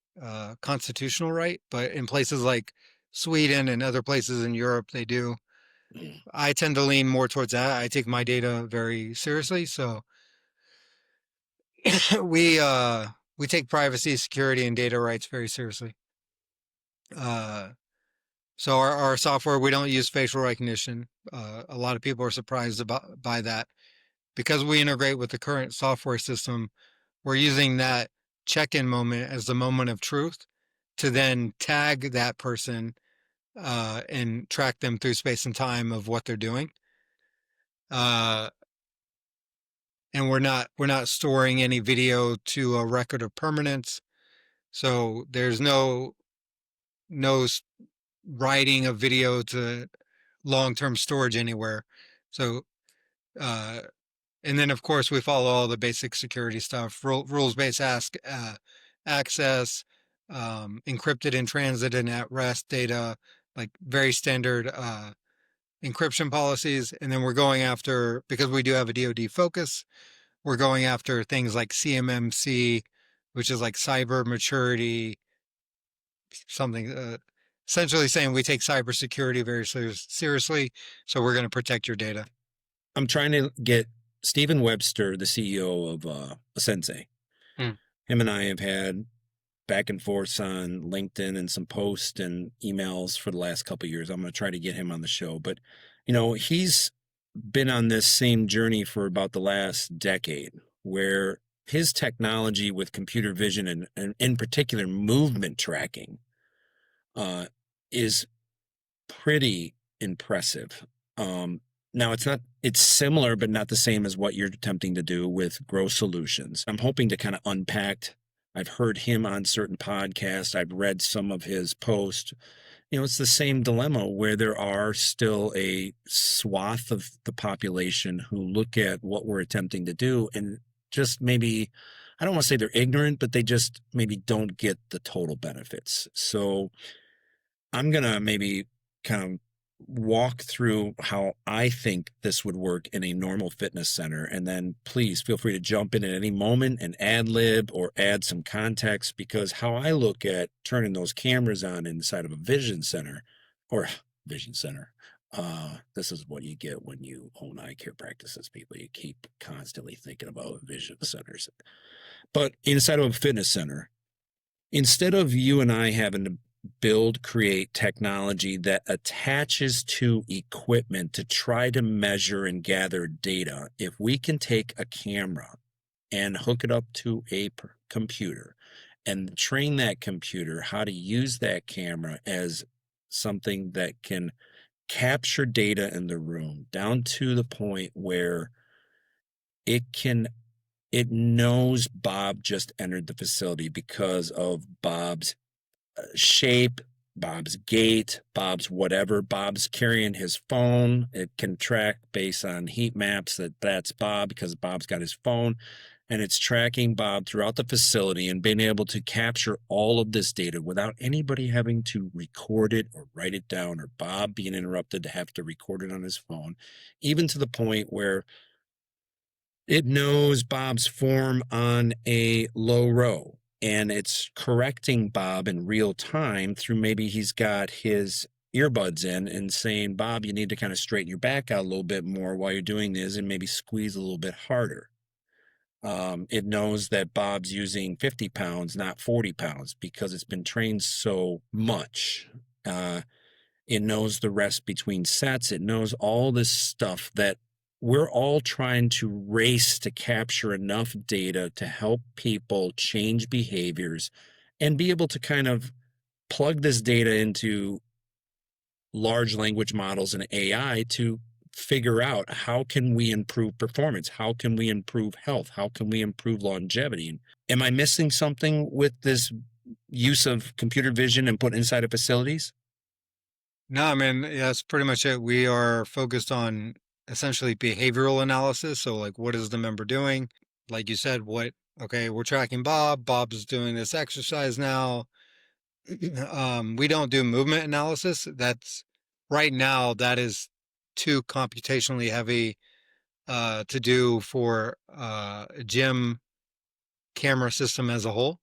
constitutional right, but in places like Sweden and other places in Europe, they do. Mm. I tend to lean more towards that. I take my data very seriously, so we uh, we take privacy, security, and data rights very seriously. Uh, so our software, we don't use facial recognition. A lot of people are surprised about by that because we integrate with the current software system. We're using that check-in moment as the moment of truth to then tag that person and track them through space and time of what they're doing. Uh, and we're not storing any video to a record of permanence. So there's no writing of video to long-term storage anywhere. So uh, and then of course we follow all the basic security stuff, rules-based access, encrypted in transit and at rest data, like very standard encryption policies. And then we're going after, because we do have a DoD focus, we're going after things like CMMC, which is like cyber maturity, something essentially saying we take cybersecurity very seriously. So we're going to protect your data. I'm trying to get Stephen Webster, the CEO of Sensei. Hmm. Him and I have had back and forth on LinkedIn and some posts and emails for the last couple of years. I'm going to try to get him on the show, but he's been on this same journey for about the last decade where his technology with computer vision and in particular movement tracking uh, is pretty impressive. Um, Now it's similar, but not the same as what you're attempting to do with Grow Solutions. I'm hoping to kind of unpack. I've heard him on certain podcasts. I've read some of his posts. It's the same dilemma where there are still a swath of the population who look at what we're attempting to do and just maybe, I don't want to say they're ignorant, but they just maybe don't get the total benefits. So I'm going to maybe kind of walk through how I think this would work in a normal fitness center. And then please feel free to jump in at any moment and ad lib or add some context, because how I look at turning those cameras on inside of a vision center or vision center. This is what you get when you own eye care practices, people. You keep constantly thinking about vision centers. But inside of a fitness center, instead of you and I having to create technology that attaches to equipment to try to measure and gather data, if we can take a camera and hook it up to a computer and train that computer how to use that camera as something that can capture data in the room down to the point where it knows Bob just entered the facility because of Bob's shape, Bob's gait, Bob's whatever. Bob's carrying his phone. It can track based on heat maps that that's Bob because Bob's got his phone, and it's tracking Bob throughout the facility and being able to capture all of this data without anybody having to record it or write it down, or Bob being interrupted to have to record it on his phone, even to the point where it knows Bob's form on a low row, and it's correcting Bob in real time through maybe he's got his earbuds in and saying, Bob, you need to kind of straighten your back out a little bit more while you're doing this and maybe squeeze a little bit harder. It knows that Bob's using 50 pounds, not 40 pounds, because it's been trained so much. It knows the rest between sets. It knows all this stuff that we're all trying to race to capture enough data to help people change behaviors and be able to kind of plug this data into large language models and AI to figure out how can we improve performance? How can we improve health? How can we improve longevity? Am I missing something with this use of computer vision and put inside of facilities? No, I mean, yeah, that's pretty much it. We are focused on essentially behavioral analysis. So, like, what is the member doing? Like you said, okay, we're tracking Bob. Bob's doing this exercise now. We don't do movement analysis. That's right now, that is too computationally heavy to do for a gym camera system as a whole.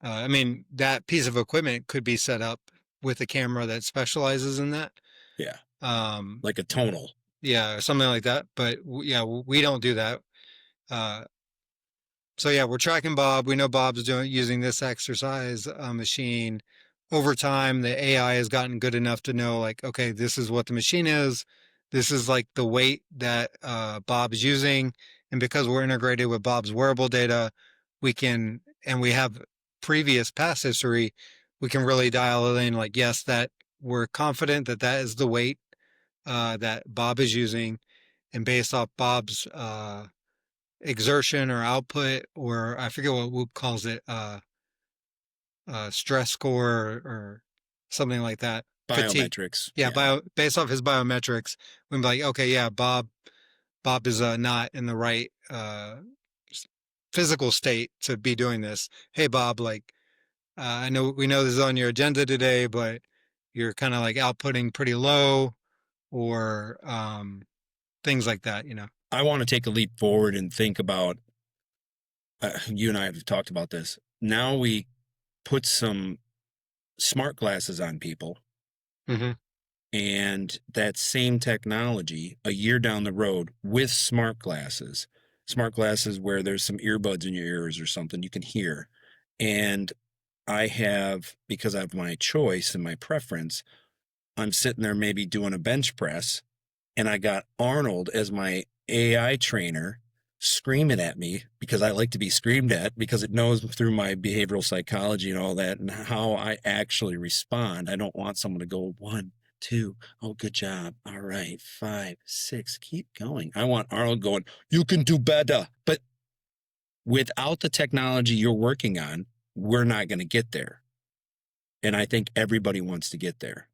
I mean, that piece of equipment could be set up with a camera that specializes in that. Yeah, Um, like a tonal. yeah, or something like that. But yeah, we don't do that. Uh, so yeah, we're tracking Bob. We know Bob's using this exercise machine. Over time, the AI has gotten good enough to know, like, okay, this is what the machine is. This is like the weight that Bob's using, and because we're integrated with Bob's wearable data, and we have previous past history, we can really dial it in. Like, yes, that we're confident that that is the weight that Bob is using, and based off Bob's exertion or output, or I forget what Whoop calls it, stress score or something like that. Fatigue. Biometrics. Yeah, Yeah. based off his biometrics, we'd be like, okay, yeah, Bob is not in the right physical state to be doing this. Hey, Bob, like, I know we know this is on your agenda today, but you're kind of like outputting pretty low, or things like that, you know. I want to take a leap forward and think about you and I have talked about this. Now we put some smart glasses on people, Mm-hmm. and that same technology a year down the road with smart glasses where there's some earbuds in your ears or something you can hear. And I have, because I have my choice and my preference, I'm sitting there maybe doing a bench press, and I got Arnold as my AI trainer scream it at me because I like to be screamed at because it knows through my behavioral psychology and all that and how I actually respond. I don't want someone to go one, two, oh, good job. All right, five, six, keep going. I want Arnold going, you can do better. But without the technology you're working on, we're not going to get there. And I think everybody wants to get there.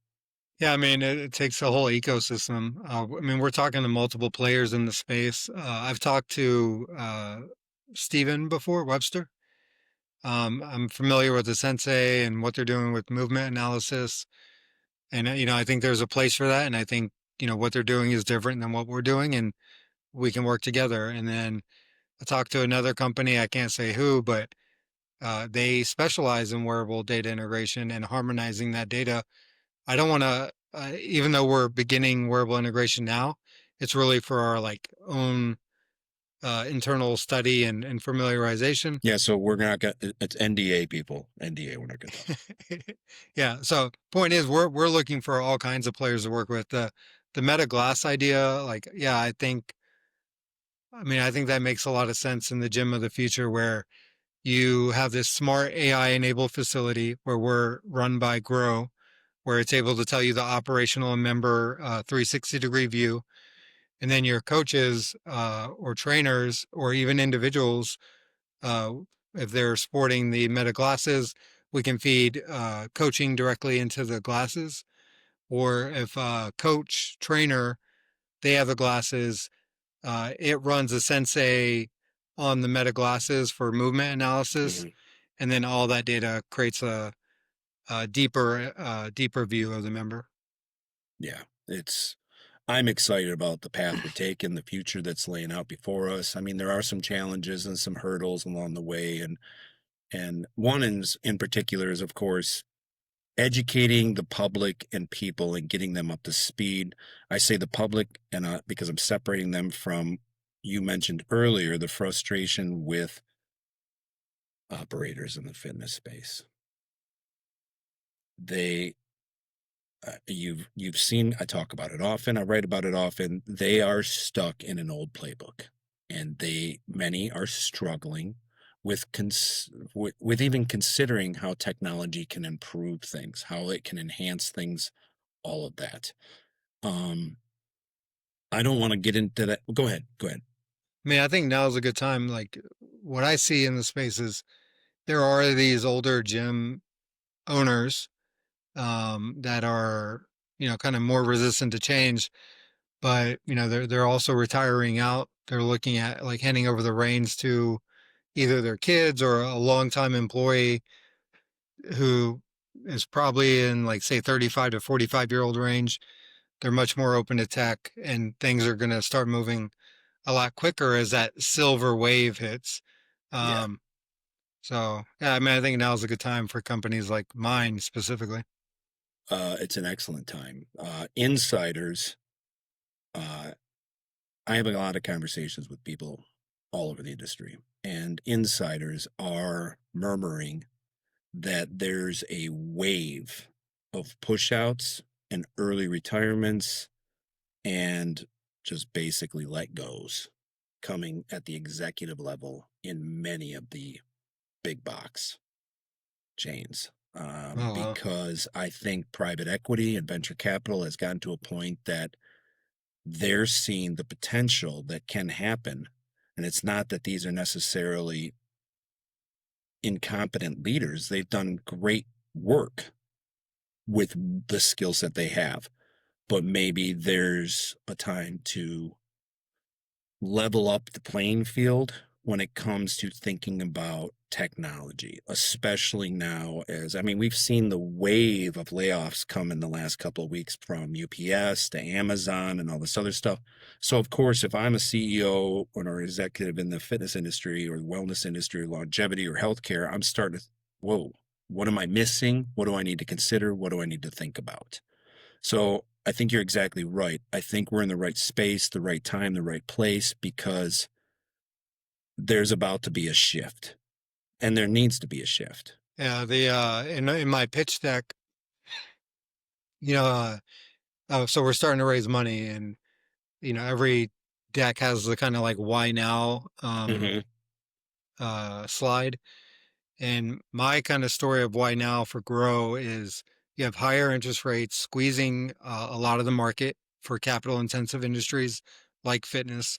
Yeah, I mean, it takes a whole ecosystem. I mean, we're talking to multiple players in the space. I've talked to Steven before, Webster. I'm familiar with the Sensei and what they're doing with movement analysis. And, I think there's a place for that. And I think, what they're doing is different than what we're doing, and we can work together. And then I talked to another company, I can't say who, but they specialize in wearable data integration and harmonizing that data. I don't want to, even though we're beginning wearable integration now, it's really for our like own internal study and familiarization. Yeah, so we're not going to, it's NDA people. NDA, we're not going to talk. Yeah. So point is, we're looking for all kinds of players to work with. The Meta Glass idea, like, yeah, I think that makes a lot of sense in the gym of the future where you have this smart AI enabled facility where we're run by Grow, where it's able to tell you the operational and member 360-degree view. And then your coaches or trainers or even individuals, uh, if they're sporting the Meta glasses, we can feed coaching directly into the glasses. Or if coach, trainer, they have the glasses, it runs a Sensei on the Meta glasses for movement analysis. Mhm. And then all that data creates a deeper view of the member. Yeah, I'm excited about the path we're taking, the future that's laying out before us. I mean, there are some challenges and some hurdles along the way, and one in particular is, of course, educating the public and people and getting them up to speed. I say the public, and because I'm separating them from you mentioned earlier the frustration with operators in the fitness space. They you've seen I talk about it often, I write about it often. They are stuck in an old playbook, and many are struggling with even considering how technology can improve things, how it can enhance things, all of that. Um, I don't want to get into that. Go ahead. Go ahead. I mean, I think now is a good time. Like what I see in the space is there are these older gym owners that are, kind of more resistant to change, but they're also retiring out. They're looking at like handing over the reins to either their kids or a longtime employee who is probably in like say 35 to 45-year-old range. They're much more open to tech, and things are going to start moving a lot quicker as that silver wave hits. Yeah, Um, so yeah, I mean, I think now is a good time for companies like mine specifically. it's an excellent time. Insiders. Uh, I have a lot of conversations with people all over the industry, and insiders are murmuring that there's a wave of pushouts and early retirements and just basically let goes coming at the executive level in many of the big box chains. Oh wow. Because I think private equity and venture capital has gotten to a point that they're seeing the potential that can happen. And it's not that these are necessarily incompetent leaders, they've done great work with the skill set they have. But maybe there's a time to level up the playing field when it comes to thinking about technology, especially now as I mean, we've seen the wave of layoffs come in the last couple of weeks from UPS to Amazon and all this other stuff. So of course, if I'm a CEO or an executive in the fitness industry or wellness industry or longevity or healthcare, I'm starting to, whoa, what am I missing? What do I need to consider? What do I need to think about? So I think you're exactly right. I think we're in the right space, the right time, the right place because there's about to be a shift and there needs to be a shift. Yeah, the in my pitch deck, you know, so we're starting to raise money, and every deck has the kind of like why now Hmm. slide. And my kind of story of why now for grow is you have higher interest rates squeezing a lot of the market for capital intensive industries like fitness.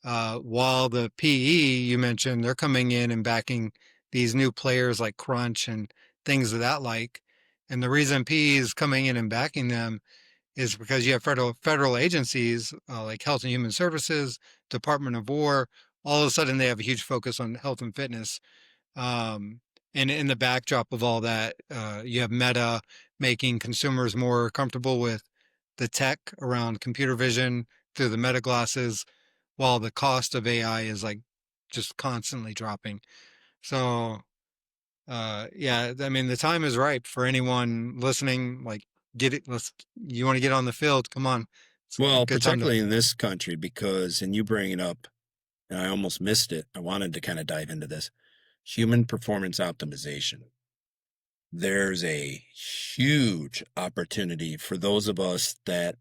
While the PE you mentioned, they're coming in and backing these new players like Crunch and things of that like. And the reason PE is coming in and backing them is because you have federal agencies like Health and Human Services, Department of War. All of a sudden, they have a huge focus on health and fitness. Um, and in the backdrop of all that, you have Meta making consumers more comfortable with the tech around computer vision through the Meta glasses, while the cost of AI is like just constantly dropping. So, yeah, I mean, the time is ripe for anyone listening. Like, get it. You want to get on the field? Come on. It's a Well, good time to. particularly in this country, because, and you bring it up, and I almost missed it. I wanted to kind of dive into this human performance optimization. There's a huge opportunity for those of us that,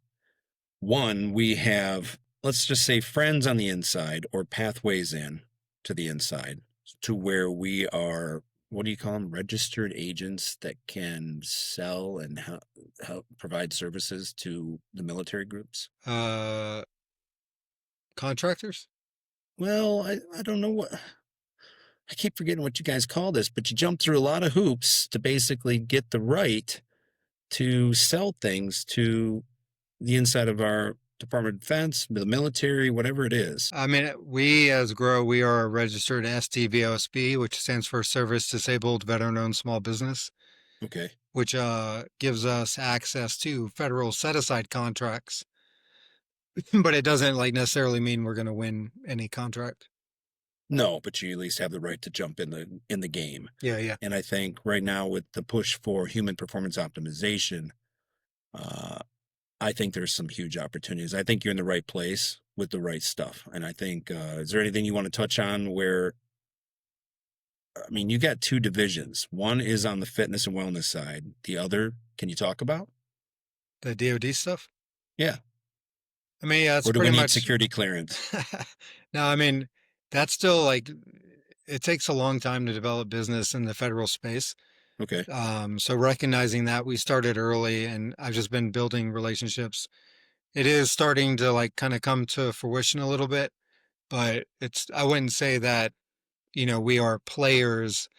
one, we have, let's just say, friends on the inside or pathways in to the inside to where we are, what do you call them? Registered agents that can sell and help provide services to the military groups. Uh, Contractors? Well, I don't know what, I keep forgetting what you guys call this, but you jump through a lot of hoops to basically get the right to sell things to the inside of our Department of Defense, the military, whatever it is. I mean, we as Grow, we are a registered SDVOSB, which stands for Service Disabled Veteran Owned Small Business, Okay. which gives us access to federal set aside contracts, but it doesn't like necessarily mean we're going to win any contract. No, but you at least have the right to jump in the game. Yeah, yeah. And I think right now with the push for human performance optimization, uh, I think there's some huge opportunities. I think you're in the right place with the right stuff. And I think, is there anything you want to touch on where, I mean, you got two divisions. One is on the fitness and wellness side. The other, can you talk about? The DoD stuff. Yeah. I mean, yeah, that's Or do we pretty need much. security clearance? No, I mean, that's still like it takes a long time to develop business in the federal space. Okay. So recognizing that we started early and I've just been building relationships. It is starting to like kind of come to fruition a little bit, but I wouldn't say that, we are players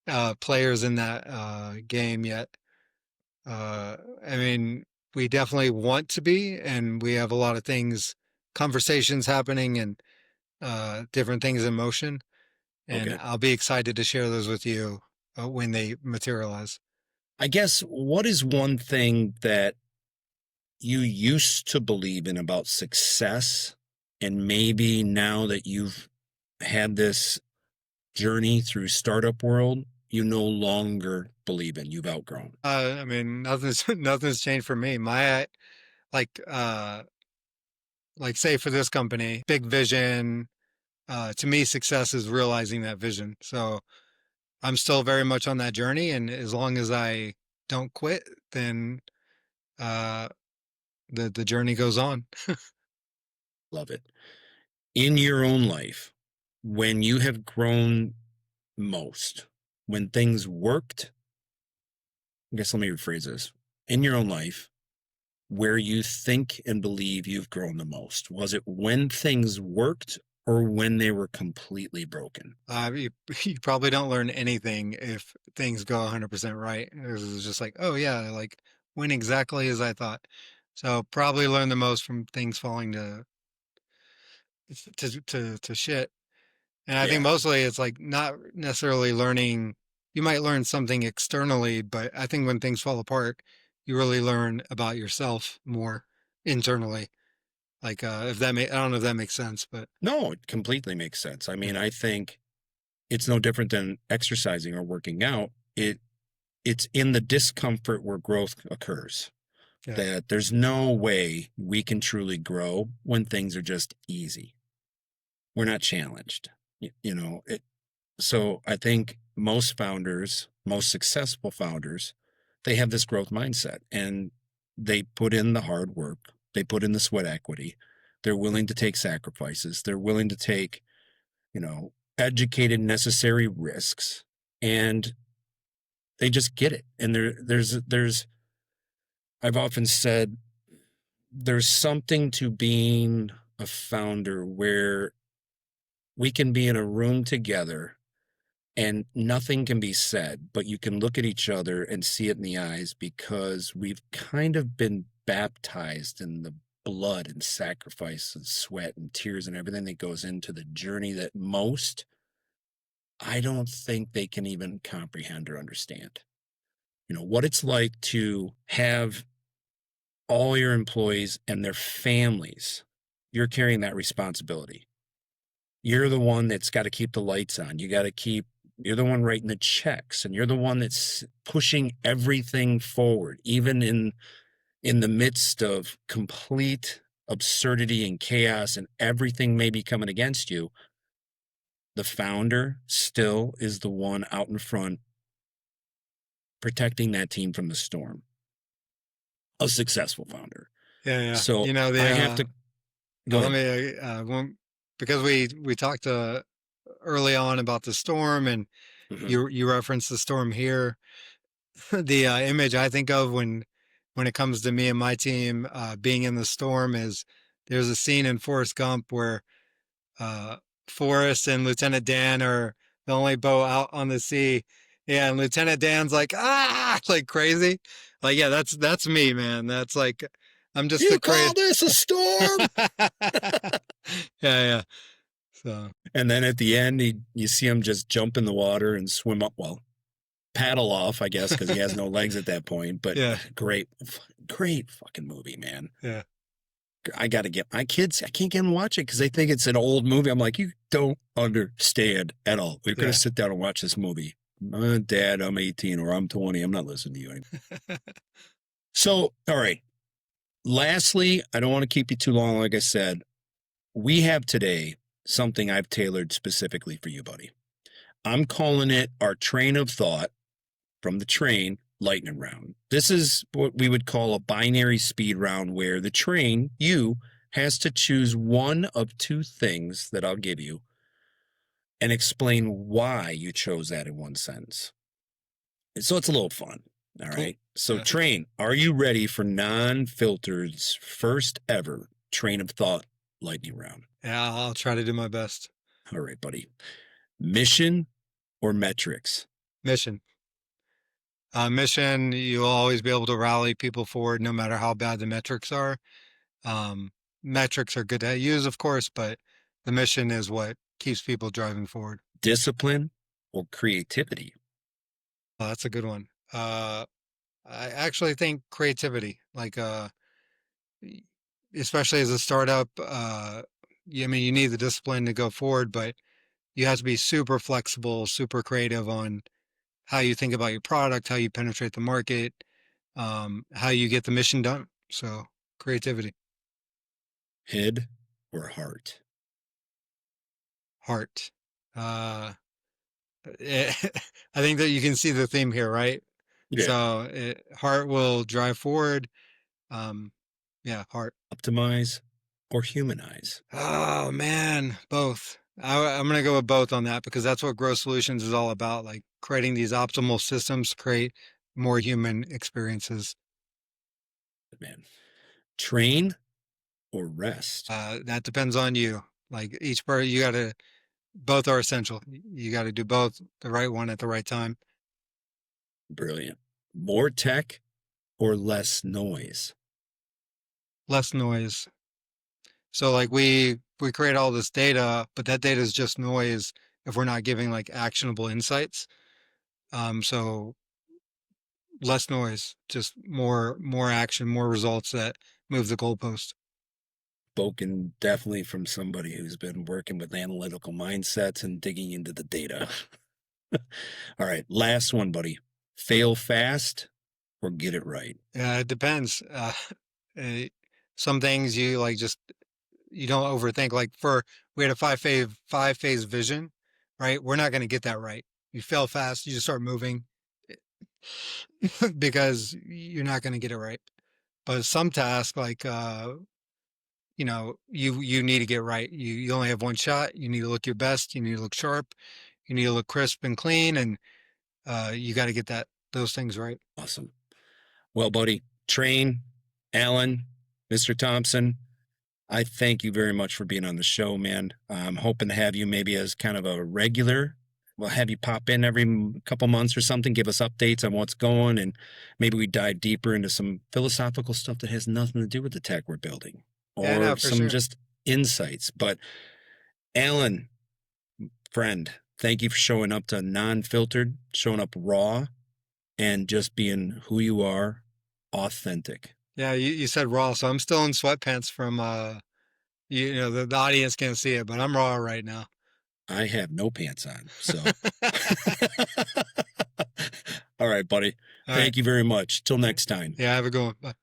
in that game yet. I mean, we definitely want to be, and we have a lot of conversations happening and different things in motion. And Okay. I'll be excited to share those with you when they materialize. I guess what is one thing that you used to believe in about success, and maybe now that you've had this journey through startup world, you no longer believe in, you've outgrown? I mean, nothing's nothing's changed for me. My like like say for this company, big vision. To me, success is realizing that vision. So I'm still very much on that journey, and as long as I don't quit, then uh, the journey goes on. Love it. In your own life, when you have grown most, when things worked, I guess let me rephrase this. In your own life, where you think and believe you've grown the most, was it when things worked or when they were completely broken? You, you probably don't learn anything if things go 100% right. It's just like, oh yeah, like went exactly as I thought. So probably learn the most from things falling to shit. And I think Yeah, mostly it's like not necessarily learning. You might learn something externally, but I think when things fall apart, you really learn about yourself more internally. Like if I don't know if that makes sense, but no, it completely makes sense. I yeah, mean, I think it's no different than exercising or working out. It's in the discomfort where growth occurs. yeah. That there's no way we can truly grow when things are just easy. We're not challenged. So I think most founders, most successful founders, they have this growth mindset and they put in the hard work, they put in the sweat equity, They're willing to take sacrifices. They're willing to take, educated, necessary risks, and they just get it. And I've often said there's something to being a founder where we can be in a room together and nothing can be said, but you can look at each other and see it in the eyes because we've kind of been baptized in the blood and sacrifice and sweat and tears and everything that goes into the journey that most, I don't think they can even comprehend or understand. What it's like to have all your employees and their families, you're carrying that responsibility. You're the one that's got to keep the lights on. You're the one writing the checks, and you're the one that's pushing everything forward, even in the midst of complete absurdity and chaos and everything may be coming against you. The founder still is the one out in front protecting that team from the storm. A successful founder. Yeah, yeah. So You know, the I have to go let ahead. me because we talked early on about the storm, and Mhm. you referenced the storm here. The image I think of when it comes to me and my team being in the storm is there's a scene in Forrest Gump where uh, Forrest and Lieutenant Dan are the only boat out on the sea. Yeah, and Lieutenant Dan's like like crazy. Like yeah, that's me, man. That's like I'm just the You crazy. call this a storm? Yeah, yeah. So And then at the end, you see him just jump in the water and swim up. Well, paddle off, I guess, because he has no legs at that point. But yeah, great, great fucking movie, man. yeah, I got to get my kids, I can't get them to watch it because they think it's an old movie. I'm like, you don't understand at all. We're going to yeah. sit down and watch this movie. Dad, I'm 18 or I'm 20. I'm not listening to you anymore. So, all right. Lastly, I don't want to keep you too long. Like I said, we have today something I've tailored specifically for you, buddy. I'm calling it our train of thought from the train lightning round. This is what we would call a binary speed round where the train, you, has to choose one of two things that I'll give you and explain why you chose that in one sentence. So it's a little fun. All Cool. right. So, Yeah, train, are you ready for Non-Filtered's first ever train of thought lightning round? yeah. I'll try to do my best. All right, buddy. Mission or metrics? Mission. Mission. You'll always be able to rally people forward, no matter how bad the metrics are. Um, Metrics are good to use, of course, but the mission is what keeps people driving forward. Discipline or creativity? That's a good one. I actually think creativity, like, especially as a startup, I mean, you need the discipline to go forward, but you have to be super flexible, super creative on how you think about your product, how you penetrate the market, how you get the mission done. So creativity, Head or heart? heart. Uh, I think that you can see the theme here, right? Yeah. So heart will drive forward. Um, yeah, heart. Optimize or humanize? Oh man, both. I'm gonna go with both on that because that's what Growth Solutions is all about, like creating these optimal systems to create more human experiences. Man. Train or rest? That depends on you. Like each part, you gotta. Both are essential. You got to do both, the right one at the right time. Brilliant. More tech or less noise? Less noise. So like we create all this data, but that data is just noise if we're not giving like actionable insights. So less noise, just more action, more results that move the goalpost. Spoken definitely from somebody who's been working with analytical mindsets and digging into the data. All right, last one, buddy. Fail fast or get it right? Yeah, it depends. Eh, some things you like just you don't overthink. Like for we had a five phase vision, right? We're not going to get that right. You fail fast, you just start moving because you're not going to get it right. But some tasks like you need to get right. You only have one shot. You need to look your best. You need to look sharp. You need to look crisp and clean, and you got to get those things right. Awesome. Well, buddy, Train, Alan, Mr. Thompson, I thank you very much for being on the show, man. I'm hoping to have you maybe as kind of a regular. We'll have you pop in every couple months or something, give us updates on what's going, and maybe we dive deeper into some philosophical stuff that has nothing to do with the tech we're building Yeah, or no, for some sure. just insights. But Alan, friend, thank you for showing up to Non-Filtered, showing up raw, and just being who you are, authentic. Yeah, you said raw, so I'm still in sweatpants from the audience can't see it, but I'm raw right now. I have no pants on, so. All right, buddy. All right. Thank you very much. Till next time. Yeah, have a good one. Bye.